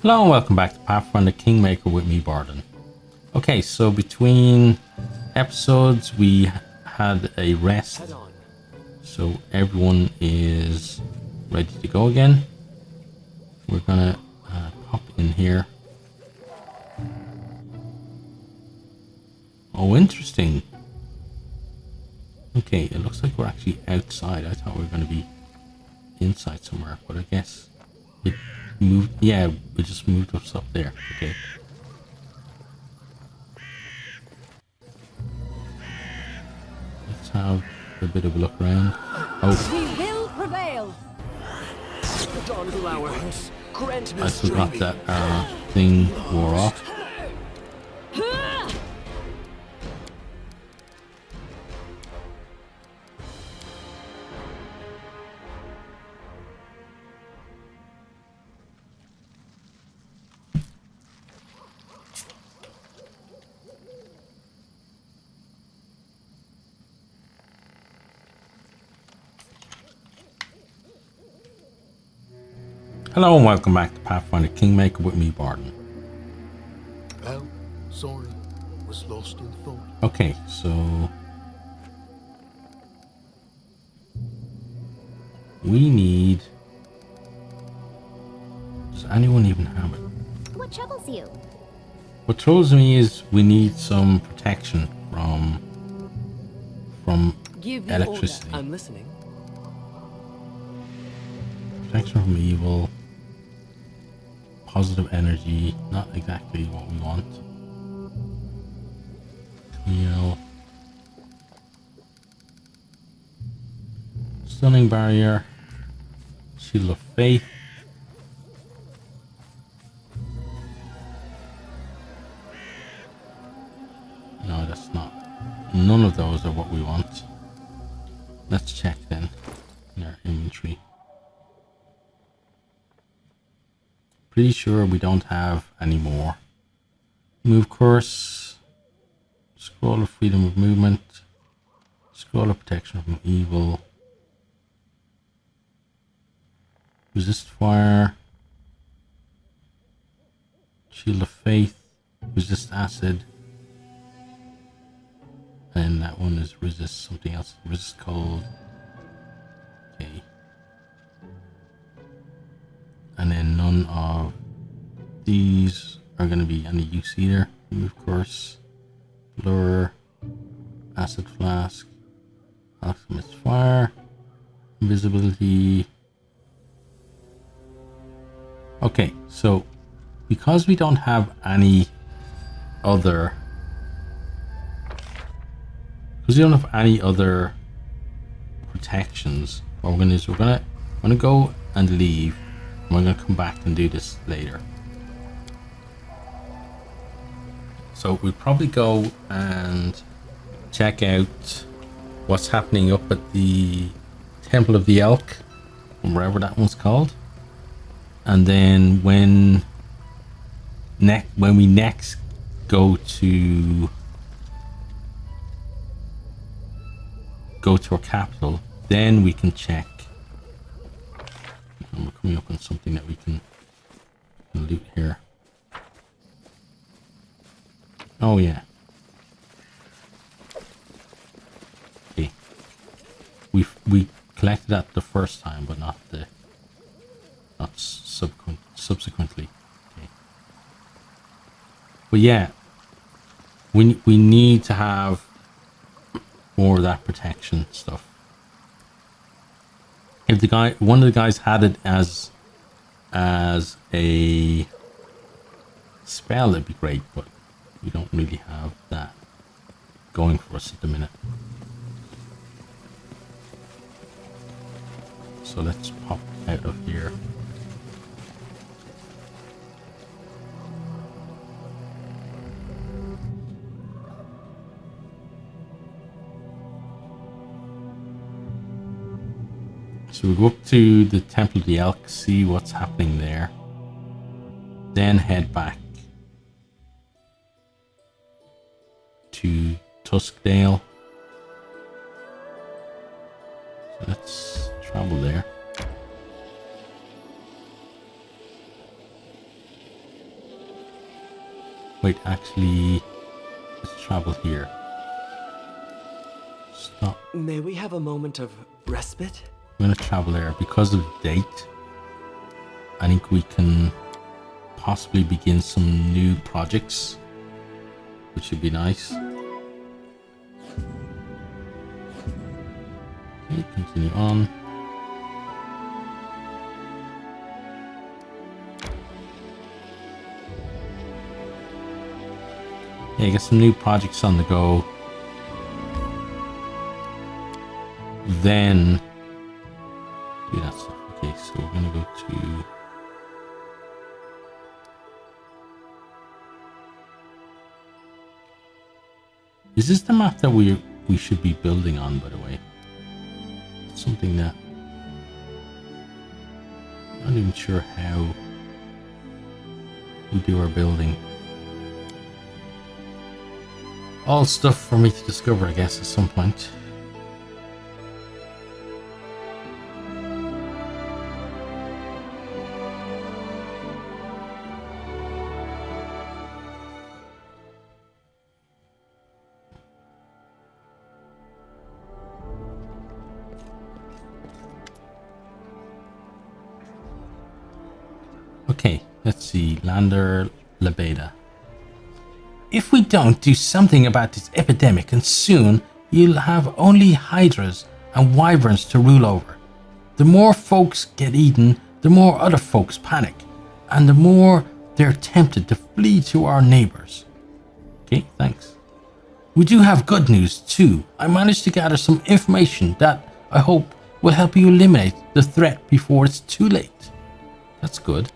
Hello and welcome back to Pathfinder Kingmaker with me, Baldur. Okay, so between episodes we had a rest, so everyone is ready to go again. We're gonna pop in here. Oh, interesting. Okay, it looks like we're actually outside. I thought we were gonna be inside somewhere, but I guess it moved. Yeah, we just moved us up there. Okay. Let's have a bit of a look around. Oh, We will prevail. The dawn of our house, grant me I forgot strength. that our thing wore off. Hello and welcome back to Pathfinder Kingmaker with me, Baldur. Oh, sorry. Was lost in thought. Okay, so we need... Does anyone even have it? What troubles you? What throws me is we need some protection from Give the electricity. order. I'm listening. Protection from evil, positive energy, not exactly what we want. Heal. Stunning barrier, shield of faith. No, that's not. None of those are what we want. Let's check then in our inventory. Pretty sure we don't have any more. Move course, scroll of freedom of movement, scroll of protection from evil, resist fire, shield of faith, resist acid, and that one is resist something else, resist cold. Okay. And then none of these are going to be any use either. Move course, blur, acid flask, alchemist fire, invisibility. Okay, so because we don't have any other, protections, what we're going to do is we're going to go and leave. We're going to come back and do this later. So we'll probably go and check out what's happening up at the Temple of the Elk, or wherever that one's called. And then when we next go to our capital, then we can check. And we're coming up on something that we can loot here. Oh yeah. Okay. We collected that the first time, but not subsequently. Okay. But yeah, we need to have more of that protection stuff. If one of the guys had it as a spell, it'd be great, but we don't really have that going for us at the minute. So let's pop out of here. So we go up to the Temple of the Elk, see what's happening there, then head back to Tuskdale. So let's travel there. Wait, actually, let's travel here. Stop. May we have a moment of respite? I'm going to travel there. Because of the date, I think we can possibly begin some new projects, which would be nice. Okay, continue on. Yeah, get some new projects on the go. Then do that stuff. Okay, so we're gonna go to Is this the map that we should be building on, by the way? It's something that I'm not even sure how we do our building. All stuff for me to discover, I guess, at some point. Okay, let's see. Lander Lebeda. If we don't do something about this epidemic, and soon you'll have only hydras and wyverns to rule over. The more folks get eaten, the more other folks panic, and the more they're tempted to flee to our neighbors. Okay, thanks. We do have good news too. I managed to gather some information that I hope will help you eliminate the threat before it's too late. That's good.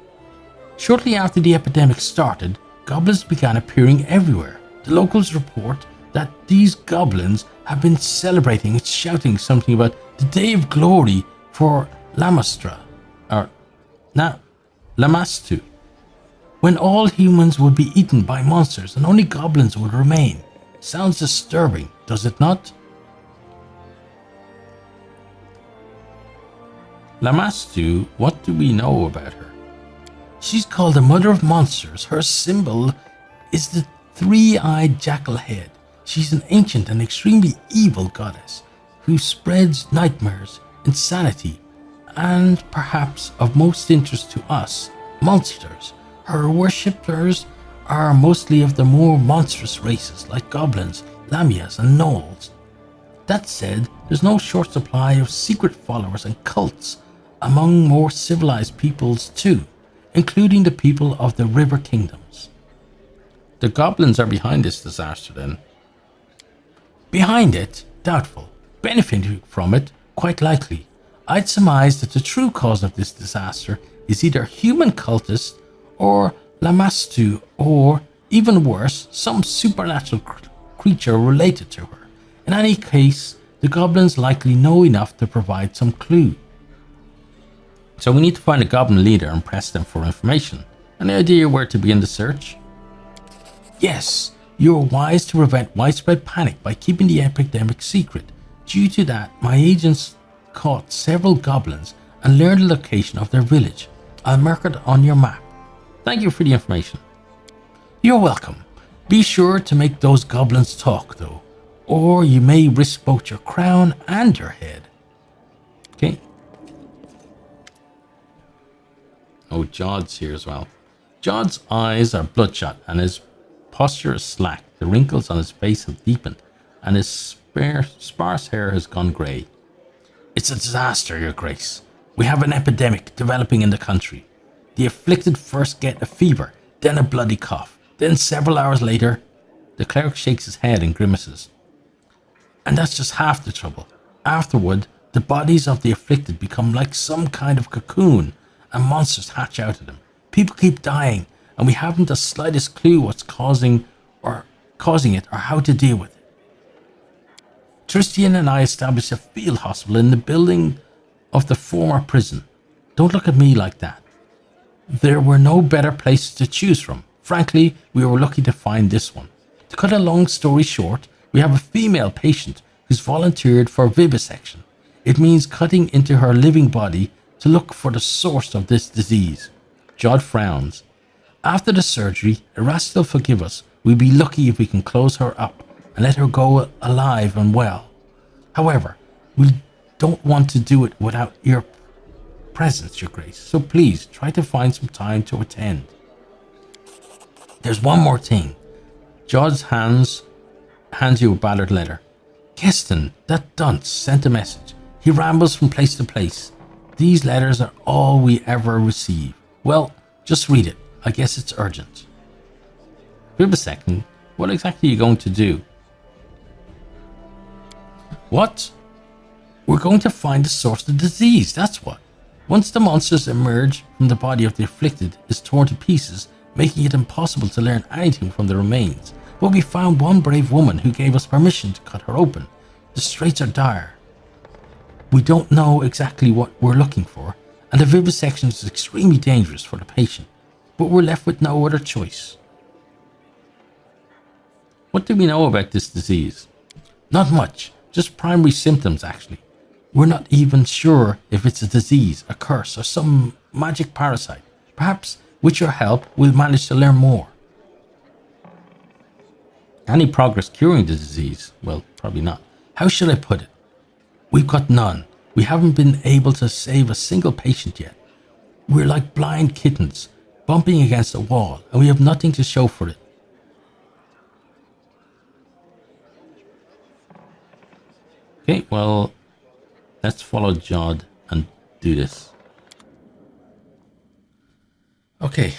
Shortly after the epidemic started, goblins began appearing everywhere. The locals report that these goblins have been celebrating and shouting something about the day of glory for Lamastra, or Lamastu, when all humans would be eaten by monsters and only goblins would remain. Sounds disturbing, does it not? Lamastu, what do we know about her? She's called the Mother of Monsters. Her symbol is the three-eyed jackal head. She's an ancient and extremely evil goddess who spreads nightmares, insanity, and perhaps of most interest to us, monsters. Her worshippers are mostly of the more monstrous races like goblins, lamias, and gnolls. That said, there's no short supply of secret followers and cults among more civilized peoples too, including the people of the river kingdoms. The goblins are behind this disaster then. Behind it? Doubtful. Benefiting from it? Quite likely. I'd surmise that the true cause of this disaster is either human cultists or Lamastu, or, even worse, some supernatural creature related to her. In any case, the goblins likely know enough to provide some clue. So we need to find a goblin leader and press them for information. Any idea where to begin the search? Yes, you're wise to prevent widespread panic by keeping the epidemic secret. Due to that, my agents caught several goblins and learned the location of their village. I'll mark it on your map. Thank you for the information. You're welcome. Be sure to make those goblins talk though, or you may risk both your crown and your head. Okay. Oh, Jod's here as well. Jod's eyes are bloodshot and his posture is slack. The wrinkles on his face have deepened and his sparse hair has gone grey. It's a disaster, Your Grace. We have an epidemic developing in the country. The afflicted first get a fever, then a bloody cough, then several hours later, the cleric shakes his head and grimaces. And that's just half the trouble. Afterward, the bodies of the afflicted become like some kind of cocoon and monsters hatch out of them. People keep dying and we haven't the slightest clue what's causing it or how to deal with it. Tristian and I established a field hospital in the building of the former prison. Don't look at me like that. There were no better places to choose from. Frankly, we were lucky to find this one. To cut a long story short, we have a female patient who's volunteered for vivisection. It means cutting into her living body to look for the source of this disease. Jod frowns. After the surgery, Erast will forgive us. We'll be lucky if we can close her up and let her go alive and well. However, we don't want to do it without your presence, Your Grace. So please, try to find some time to attend. There's one more thing. Jod's hands you a battered letter. Keston, that dunce, sent a message. He rambles from place to place. These letters are all we ever receive. Well, just read it. I guess it's urgent. Wait a second. What exactly are you going to do? What? We're going to find the source of the disease, that's what. Once the monsters emerge from the body of the afflicted is torn to pieces, making it impossible to learn anything from the remains. But we found one brave woman who gave us permission to cut her open. The straits are dire. We don't know exactly what we're looking for, and the vivisection is extremely dangerous for the patient. But we're left with no other choice. What do we know about this disease? Not much, just primary symptoms actually. We're not even sure if it's a disease, a curse, or some magic parasite. Perhaps with your help, we'll manage to learn more. Any progress curing the disease? Well, probably not. How should I put it? We've got none. We haven't been able to save a single patient yet. We're like blind kittens, bumping against a wall, and we have nothing to show for it. Okay, well, let's follow Jod and do this. Okay.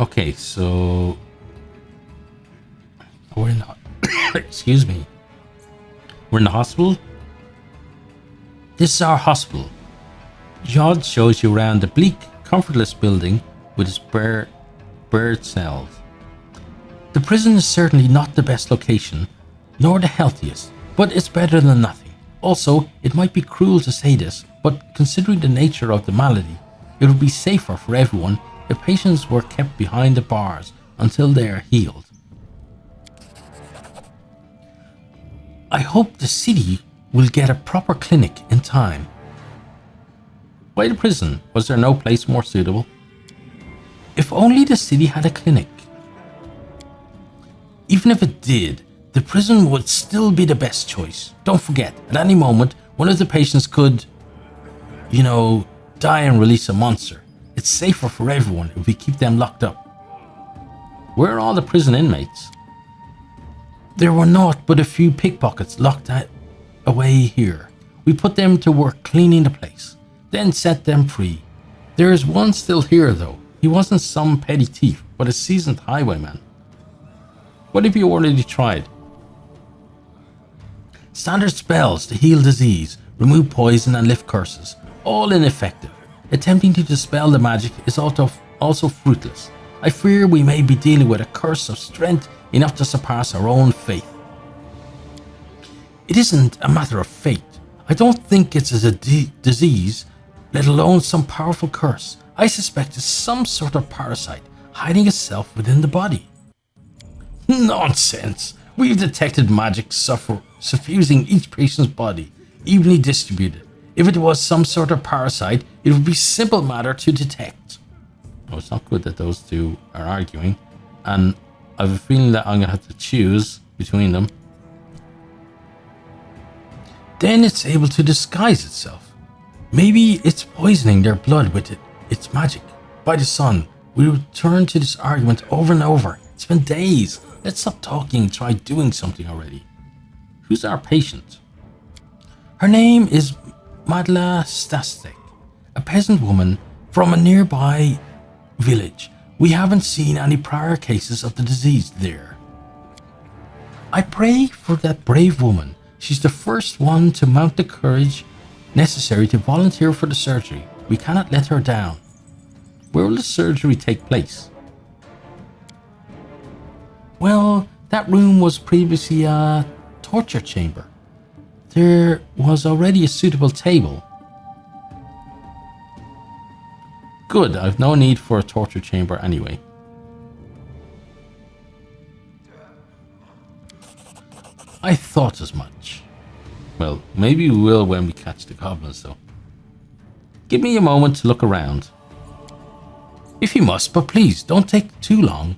Okay, so we're in the excuse me. We're in the hospital. This is our hospital. Jod shows you around the bleak, comfortless building with its bird cells. The prison is certainly not the best location, nor the healthiest, but it's better than nothing. Also, it might be cruel to say this, but considering the nature of the malady, it would be safer for everyone if patients were kept behind the bars until they are healed. I hope the city will get a proper clinic in time. Why the prison? Was there no place more suitable? If only the city had a clinic. Even if it did, the prison would still be the best choice. Don't forget, at any moment, one of the patients could, die and release a monster. It's safer for everyone if we keep them locked up. Where are all the prison inmates? There were naught but a few pickpockets locked away here. We put them to work cleaning the place, then set them free. There is one still here though. He wasn't some petty thief, but a seasoned highwayman. What have you already tried? Standard spells to heal disease, remove poison and lift curses. All ineffective. Attempting to dispel the magic is also fruitless. I fear we may be dealing with a curse of strength enough to surpass our own faith. It isn't a matter of fate. I don't think it's a disease, let alone some powerful curse. I suspect it's some sort of parasite hiding itself within the body. Nonsense! We've detected magic suffusing each patient's body, evenly distributed. If it was some sort of parasite, it would be a simple matter to detect. Oh, it's not good that those two are arguing, and I have a feeling that I'm going to have to choose between them. Then it's able to disguise itself. Maybe it's poisoning their blood with its magic. By the sun, we return to this argument over and over. It's been days. Let's stop talking and try doing something already. Who's our patient? Her name is Madla Stasek, a peasant woman from a nearby village. We haven't seen any prior cases of the disease there. I pray for that brave woman. She's the first one to mount the courage necessary to volunteer for the surgery. We cannot let her down. Where will the surgery take place? Well, that room was previously a torture chamber. There was already a suitable table. Good, I've no need for a torture chamber anyway. I thought as much. Well, maybe we will when we catch the goblins, though. Give me a moment to look around. If you must, but please, don't take too long.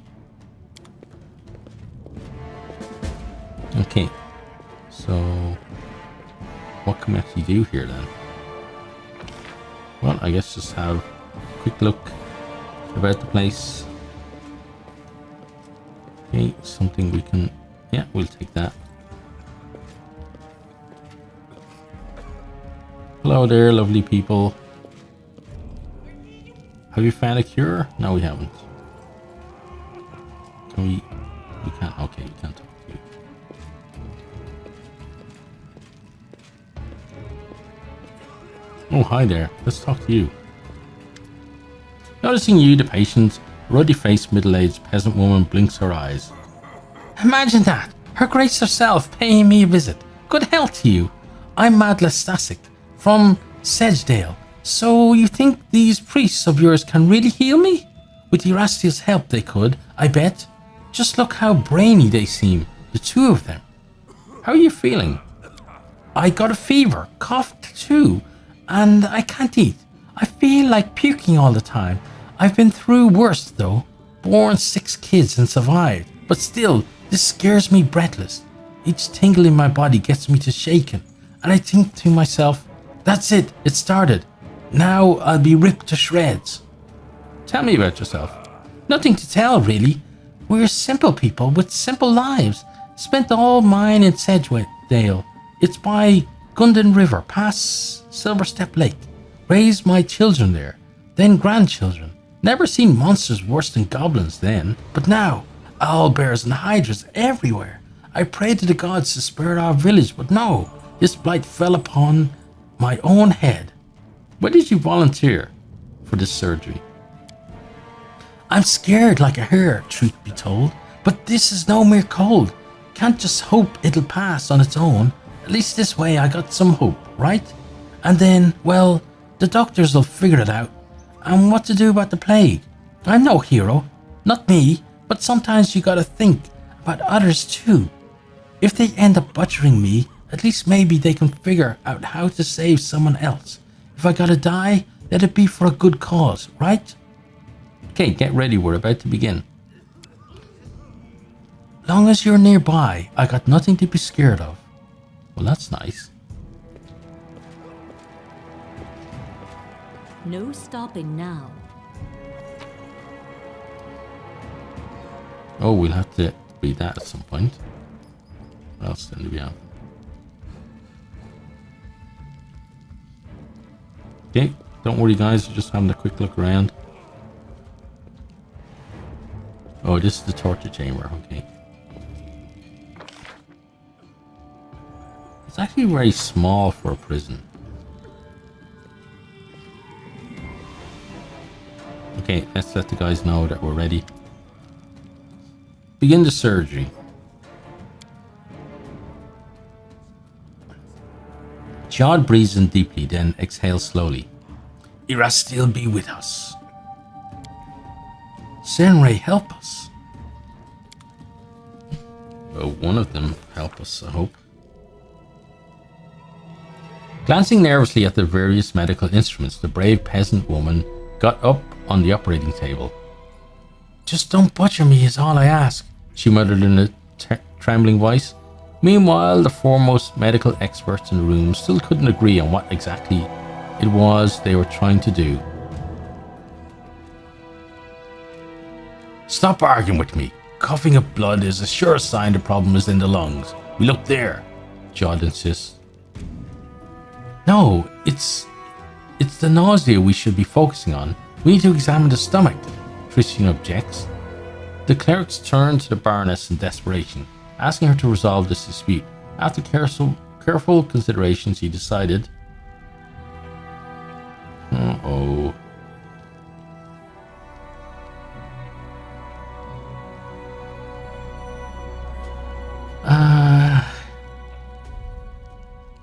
Okay, so what can we actually do here then? Well, I guess just have a quick look about the place. Okay, something we can... Yeah, we'll take that. Hello there, lovely people. Have you found a cure? No, we haven't. Can we... We can't... Okay, we can't talk to you. Oh, hi there. Let's talk to you. Noticing you, the patient, ruddy-faced, middle-aged peasant woman blinks her eyes. Imagine that! Her Grace herself paying me a visit. Good health to you. I'm Madla Stasek from Sedgedale. So you think these priests of yours can really heal me? With Erastiel's help they could, I bet. Just look how brainy they seem, the two of them. How are you feeling? I got a fever, coughed too, and I can't eat. I feel like puking all the time. I've been through worse though. Born 6 kids and survived. But still, this scares me breathless. Each tingle in my body gets me to shaking. And I think to myself, that's it, it started. Now I'll be ripped to shreds. Tell me about yourself. Nothing to tell, really. We're simple people with simple lives. Spent all mine in Sedgedale. It's by Gundon River, past Silverstep Lake. Raised my children there, then grandchildren. Never seen monsters worse than goblins then, but now, owlbears and hydras everywhere. I prayed to the gods to spare our village, but no, this blight fell upon my own head. Why did you volunteer for this surgery? I'm scared like a hare, truth be told, but this is no mere cold. Can't just hope it'll pass on its own. At least this way I got some hope, right? And then, well, the doctors will figure it out. And what to do about the plague? I'm no hero, not me, but sometimes you gotta think about others too. If they end up butchering me, at least maybe they can figure out how to save someone else. If I gotta die, let it be for a good cause, right? Okay, get ready, we're about to begin. Long as you're nearby, I got nothing to be scared of. Well, that's nice. No stopping now. Oh, we'll have to read that at some point. What else then do we have? Okay, don't worry guys, just having a quick look around. Oh, this is the torture chamber, okay. It's actually very small for a prison. Okay, let's let the guys know that we're ready. Begin the surgery. Jod breathes in deeply, then exhales slowly. Erastiel be with us. Senray, help us. Well, one of them help us, I hope. Glancing nervously at the various medical instruments, the brave peasant woman got up on the operating table. Just don't butcher me is all I ask, she muttered in a trembling voice. Meanwhile, the foremost medical experts in the room still couldn't agree on what exactly it was they were trying to do. Stop arguing with me. Coughing up blood is a sure sign the problem is in the lungs. We look there, Jod insists. No, it's the nausea we should be focusing on. We need to examine the stomach, Christian objects. The clerics turned to the Baroness in desperation, asking her to resolve this dispute. After careful consideration, she decided... Uh-oh.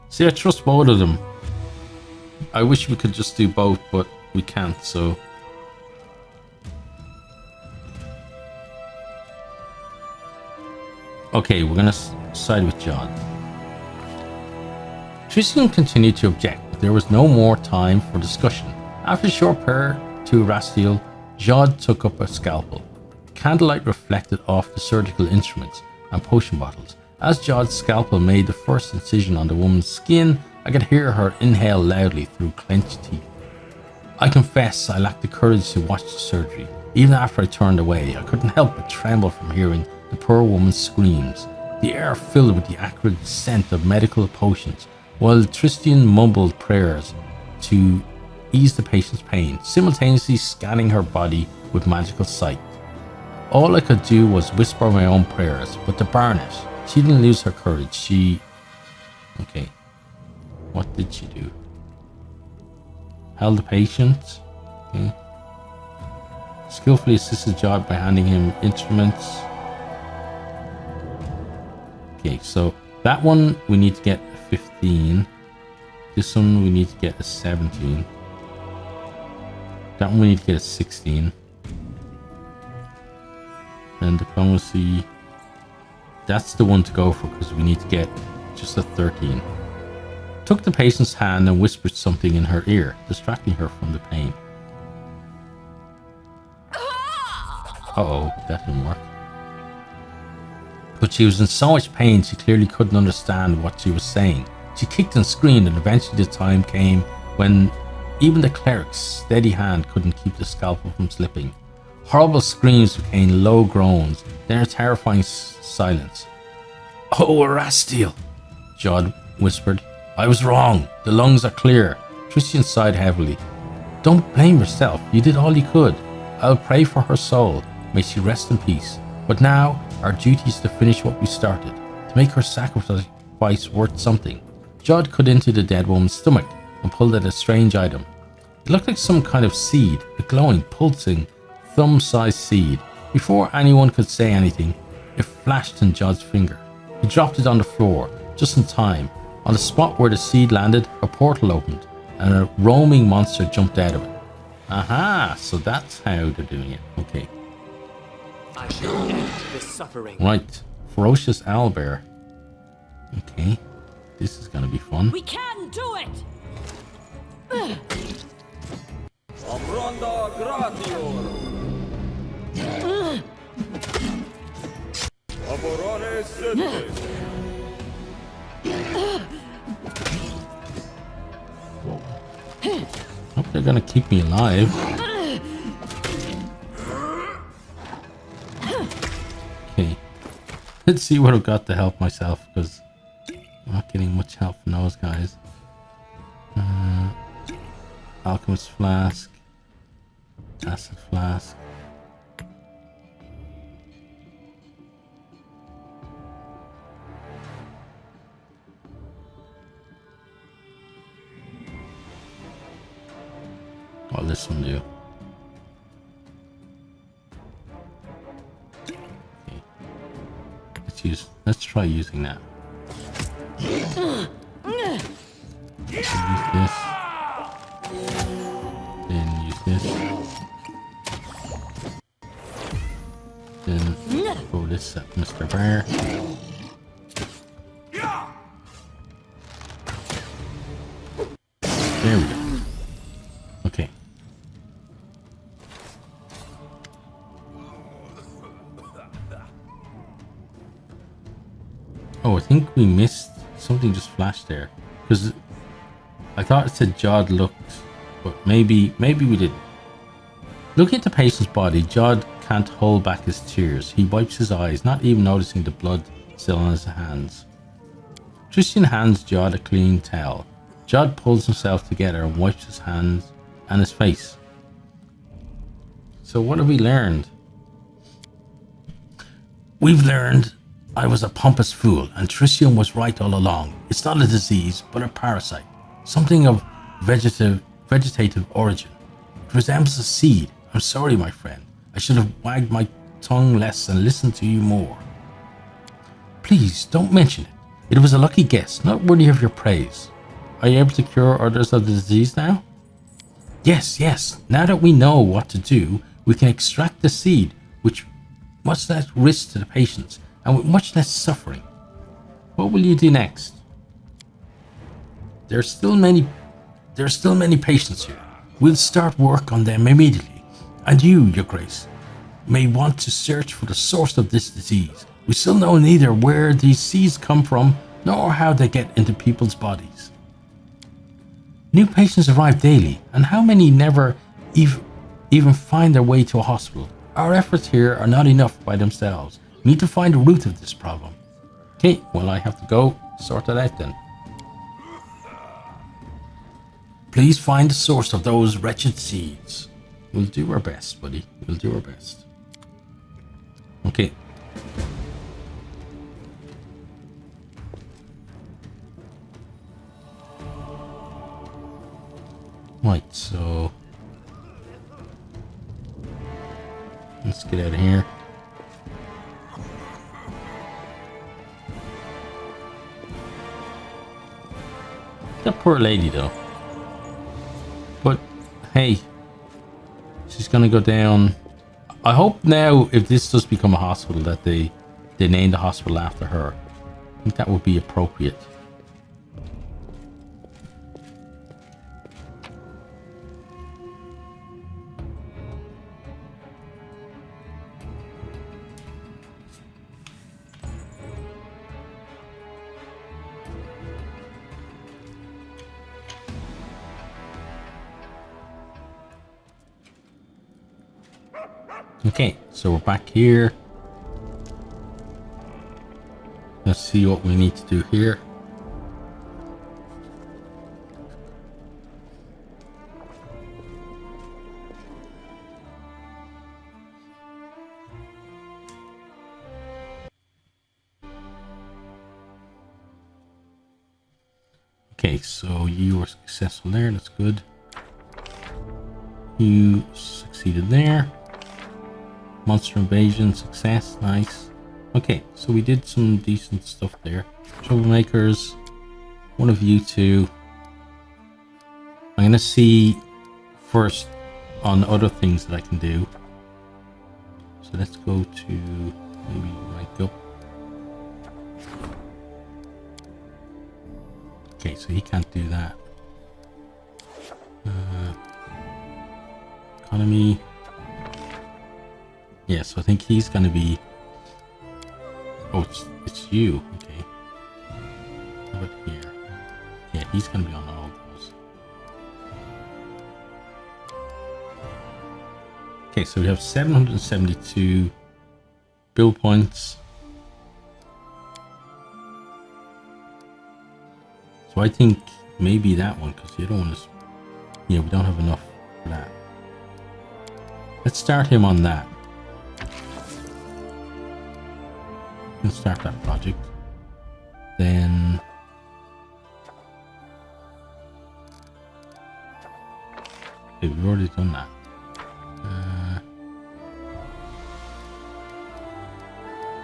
See, I trust both of them. I wish we could just do both, but we can't, so Okay, we're gonna side with Jod. Tristan continued to object, but there was no more time for discussion. After a short prayer to Rastiel, Jod took up a scalpel. Candlelight reflected off the surgical instruments and potion bottles. As Jod's scalpel made the first incision on the woman's skin, I could hear her inhale loudly through clenched teeth. I confess I lacked the courage to watch the surgery. Even after I turned away, I couldn't help but tremble from hearing the poor woman's screams. The air filled with the acrid scent of medical potions, while Tristan mumbled prayers to ease the patient's pain, simultaneously scanning her body with magical sight. All I could do was whisper my own prayers, but the Baroness, she didn't lose her courage. She... Okay. What did she do? Held the patient. Okay. Skillfully assisted Jod by handing him instruments. Okay, so that one we need to get a 15. This one we need to get a 17. That one we need to get a 16. And diplomacy, that's the one to go for because we need to get just a 13. Took the patient's hand and whispered something in her ear, distracting her from the pain. Uh-oh, that didn't work. But she was in so much pain she clearly couldn't understand what she was saying. She kicked and screamed, and eventually the time came when even the cleric's steady hand couldn't keep the scalpel from slipping. Horrible screams became low groans, then a terrifying silence. "Oh, Rastiel," Jod whispered. "I was wrong. The lungs are clear." Tristan sighed heavily. "Don't blame yourself. You did all you could. I'll pray for her soul. May she rest in peace. But now, our duty is to finish what we started, to make her sacrifice worth something." Jod cut into the dead woman's stomach and pulled out a strange item. It looked like some kind of seed, a glowing, pulsing, thumb-sized seed. Before anyone could say anything, it flashed in Jod's finger. He dropped it on the floor, just in time. On the spot where the seed landed, a portal opened, and a roaming monster jumped out of it. Aha, so that's how they're doing it. Okay. I shall end this suffering. Right, ferocious owlbear. Okay, this is gonna be fun. We can do it! Hope they're gonna keep me alive. Okay, let's see what I've got to help myself, because I'm not getting much help from those guys. Alchemist flask, acid flask. What'll this one do? Okay. Let's try using that. Use this. Then use this. Then throw this at Mr. Bear. There we go. Okay. Oh, I think we missed something. Just flashed there because I thought it said Jod looked, but maybe we didn't. Looking at the patient's body, Jod can't hold back his tears. He wipes his eyes, not even noticing the blood still on his hands. Tristan hands Jod a clean towel. Jod pulls himself together and wipes his hands and his face. So what have we learned? We've learned I was a pompous fool, and Tristan was right all along. It's not a disease, but a parasite. Something of vegetative origin. It resembles a seed. I'm sorry, my friend. I should have wagged my tongue less and listened to you more. Please, don't mention it. It was a lucky guess, not worthy of your praise. Are you able to cure others of the disease now? Yes. Now that we know what to do, we can extract the seed, which much less risk to the patients, and with much less suffering. What will you do next? There are still many patients here. We'll start work on them immediately. And you, Your Grace, may want to search for the source of this disease. We still know neither where these seeds come from, nor how they get into people's bodies. New patients arrive daily, and how many never even find their way to a hospital? Our efforts here are not enough by themselves. We need to find the root of this problem. Okay, well, I have to go sort it out then. Please find the source of those wretched seeds. We'll do our best, buddy. We'll do our best. Okay. Right, so let's get out of here. That poor lady though. But hey, she's gonna go down. I hope now if this does become a hospital that they name the hospital after her. I think that would be appropriate. Okay, so we're back here. Let's see what we need to do here. Okay, so you were successful there, that's good. You succeeded there. Monster invasion, success, nice. Okay, so we did some decent stuff there. Troublemakers, one of you two. I'm gonna see first on other things that I can do. So let's go to maybe rank up. Okay, so he can't do that. Economy. Yeah, so I think he's gonna be. Oh, it's you. Okay. How about here? Yeah, he's gonna be on all those. Okay, so we have 772 build points. So I think maybe that one, because you don't want to. Yeah, we don't have enough for that. Let's start him on that. Let's start that project. Then okay, we've already done that.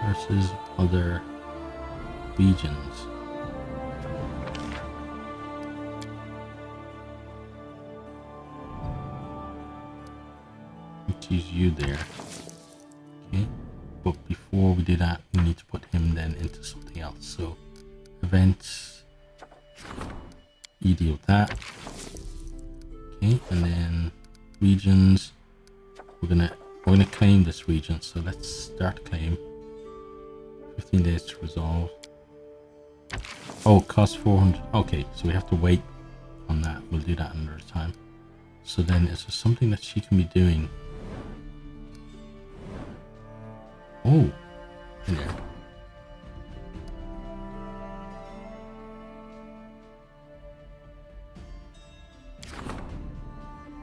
Versus other regions. Let's use you there. Okay. But before we do that, we need to put him then into something else. So events, you deal with that. Okay, and then regions. We're gonna claim this region. So let's start claim. 15 days to resolve. Oh, it costs 400. Okay, so we have to wait on that. We'll do that another time. So then, is there something that she can be doing? Oh, in there.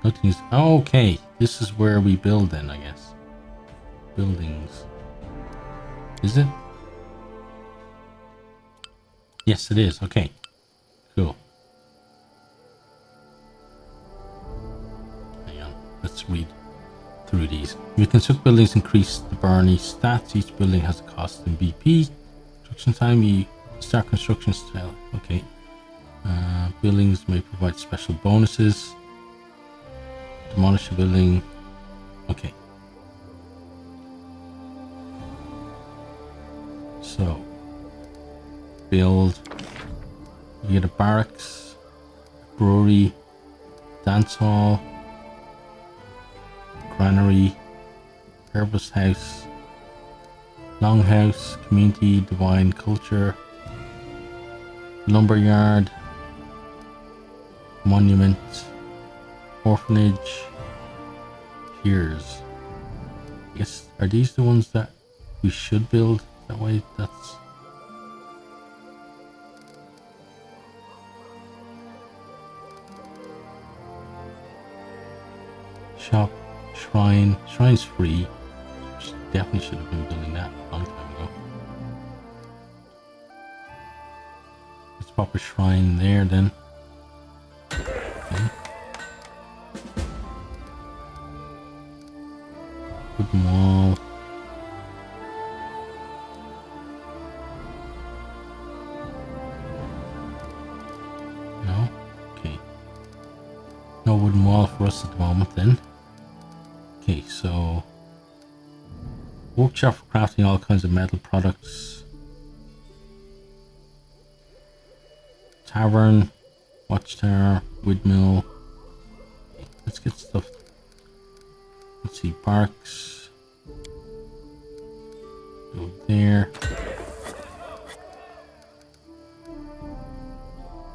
Nothing's. Oh, okay, this is where we build then, I guess. Buildings. Is it? Yes, it is. Okay, cool. Hang on, let's read through these. We construct buildings, increase the Barney stats. Each building has a cost in BP. Construction time, you start construction style. Okay. Buildings may provide special bonuses. Demolish a building. Okay. So, build. You get a barracks, brewery, dance hall, granary, herbalist house, longhouse, community, divine culture, lumberyard, monument, orphanage, piers. I guess, are these the ones that we should build? That way, that's... Shop, shrine. Shrine's free. Definitely should have been building that a long time ago. Let's pop a shrine there then. Okay. Wooden wall. No? Okay. No wooden wall for us at the moment then. Okay, so workshop for crafting all kinds of metal products. Tavern, watchtower, windmill. Okay, let's get stuff. Let's see, barracks. Go there.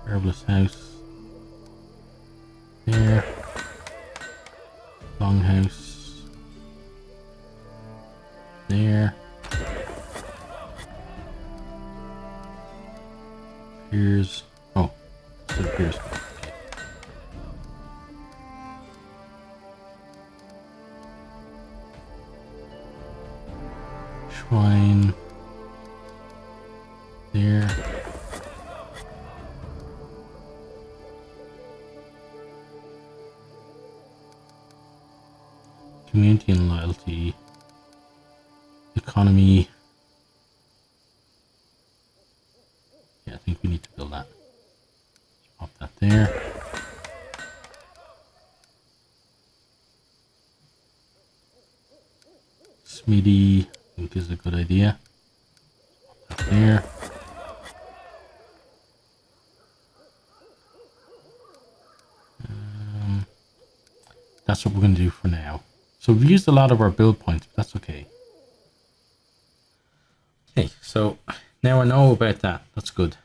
Herbalist house. There. Longhouse. There. Here's... oh, so here's... okay. Shrine. There. Community and loyalty. Economy. Yeah, I think we need to build that. Pop that there. Smithy, I think is a good idea. Pop that there. That's what we're going to do for now. So we've used a lot of our build points, but that's okay. Okay, so now I know about that. That's good.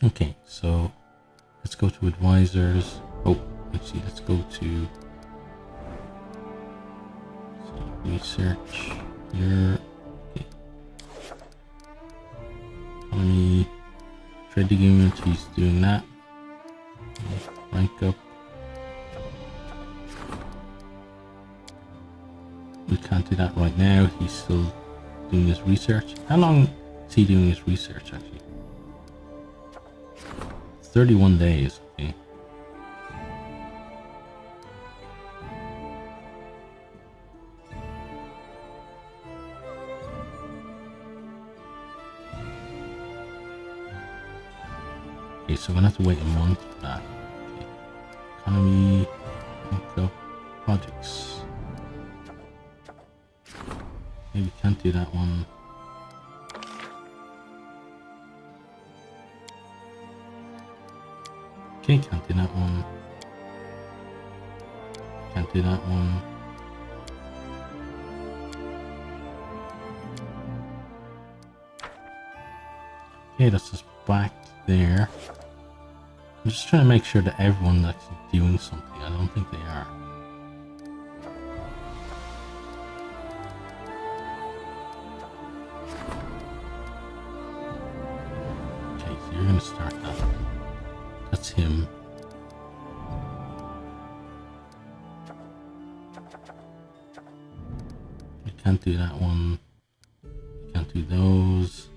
Okay, so let's go to advisors. Oh, actually, let's go to research here. Okay. Economy, trade agreement. He's doing that. Rank up. We can't do that right now. He's still doing his research. How long is he doing his research actually? 31 days. Okay. Okay, so we're gonna have to wait a month for that. Okay. Economy, up, projects. Okay, we can't do that one. Okay, can't do that one. Can't do that one. Okay, that's just back there. I'm just trying to make sure that everyone's actually doing something. I don't think they are. Okay, so you're gonna start that. That's him. You can't do that one. You can't do those.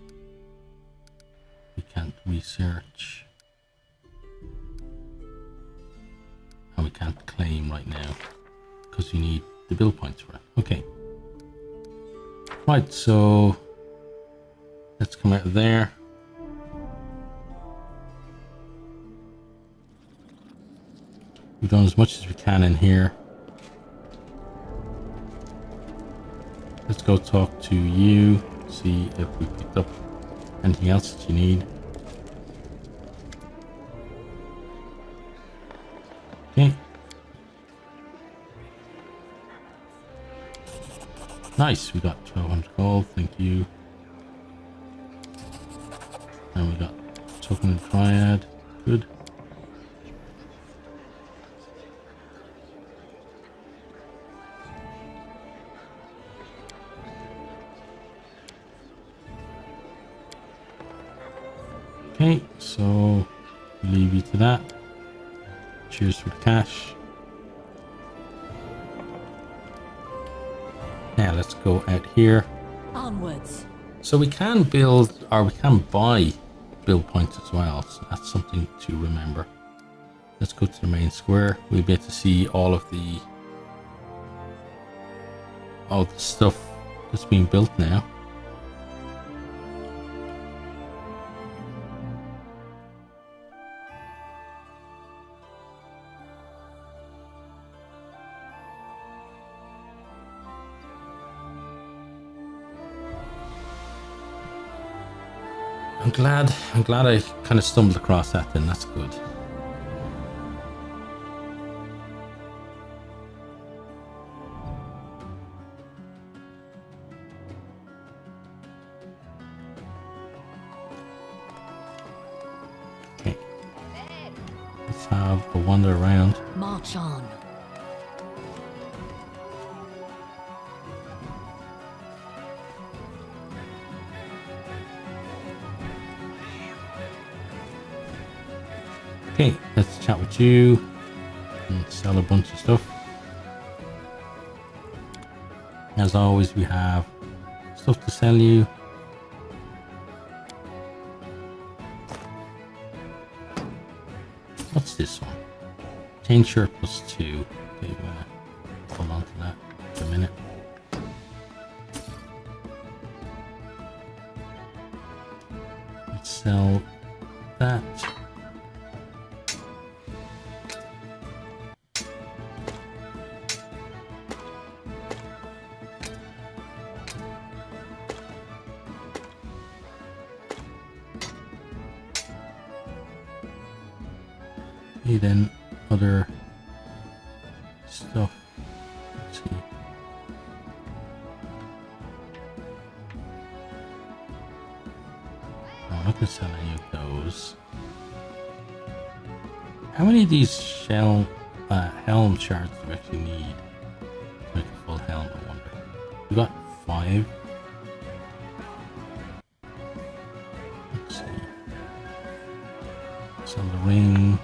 We can't research. And we can't claim right now because you need the build points for it. Okay. Right, so let's come out of there. We've done as much as we can in here. Let's go talk to you, see if we picked up anything else that you need. Okay. Nice, we got 1200 gold, thank you. And we got token of Triad, good. Okay, so leave you to that. Cheers for the cash. Now let's go out here. Onwards. So we can build, or we can buy build points as well. So that's something to remember. Let's go to the main square. We'll be able to see all the stuff that's being built now. I'm glad I kind of stumbled across that then, that's good. Okay. Let's have a wander around. March on. Okay, let's chat with you and sell a bunch of stuff. As always, we have stuff to sell you. What's this one? Chain shirt +2. Okay, we're gonna hold on to that for a minute. Let's sell that. Then other stuff. Let's see. I'm not gonna sell any of those. How many of these helm shards do we actually need to make a full helm? I wonder. We got 5. Let's see. Sell the ring.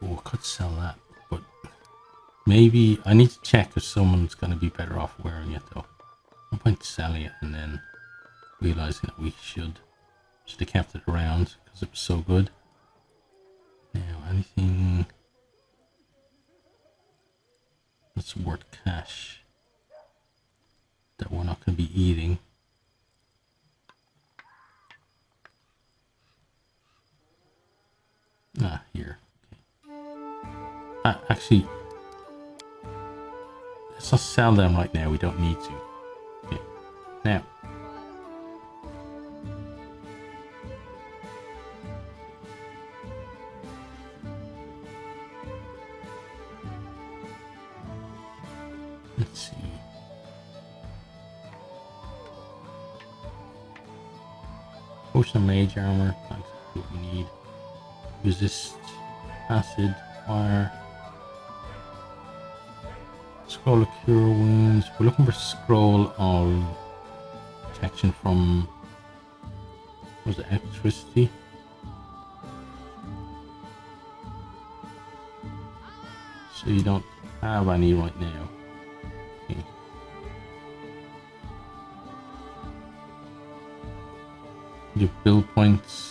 Oh, I could sell that, but maybe I need to check if someone's going to be better off wearing it though. No point selling it and then realizing that we should have kept it around because it was so good. Now, anything that's worth cash that we're not going to be eating. Ah, here. Actually, let's not sell them right now. We don't need to. Okay. Now, let's see. Potion of mage armor. That's what we need. Resist acid, fire. Scroll of cure wounds. We're looking for scroll of protection from, what was it, electricity? So you don't have any right now. Okay. Your build points.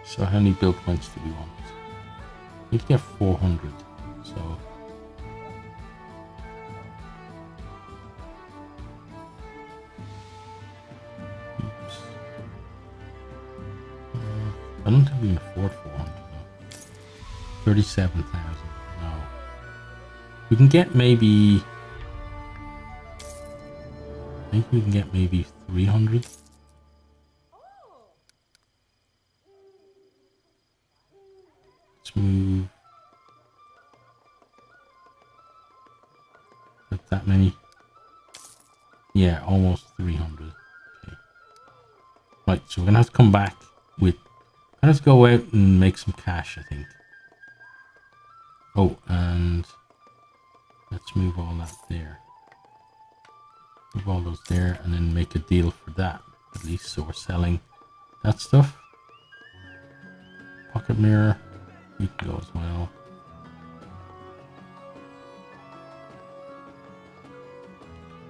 So how many build points do we want? We need to get 400. So oops. I don't think we can afford 400 though. 37,000. No. We can get maybe. I think we can get maybe 300. Let's move. Not that many. Yeah, almost 300. Okay. Right, so we're gonna have to come back with. Let's go out and make some cash, I think. Oh, and let's move all that there. Move all those there and then make a deal for that at least, so we're selling that stuff. Pocket mirror, you can go as well.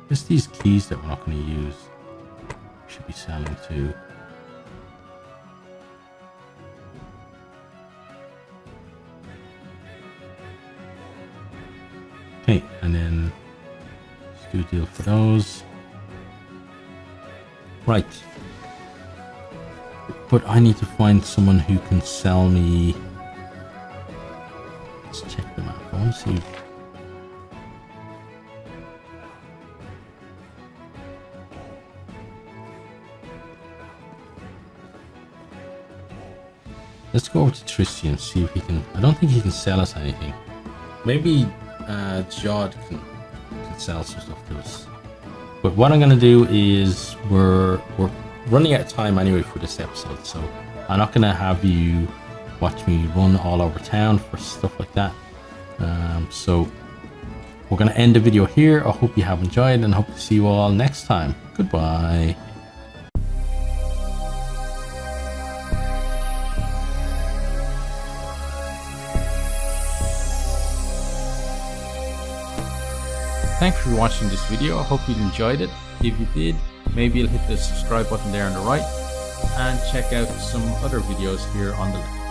Just these keys that we're not going to use, we should be selling too. Okay, and then let's do a deal for those. Right. But I need to find someone who can sell me. Let's check the map. I want to see. Let's go over to Tristy and see if he can. I don't think he can sell us anything. Maybe Jod can sell some stuff to us. But what I'm gonna do is we're running out of time anyway for this episode, so I'm not gonna have you watch me run all over town for stuff like that. So we're gonna end the video here. I hope you have enjoyed and hope to see you all next time. Goodbye. Thanks for watching this video. I hope you enjoyed it. If you did, maybe you'll hit the subscribe button there on the right and check out some other videos here on the left.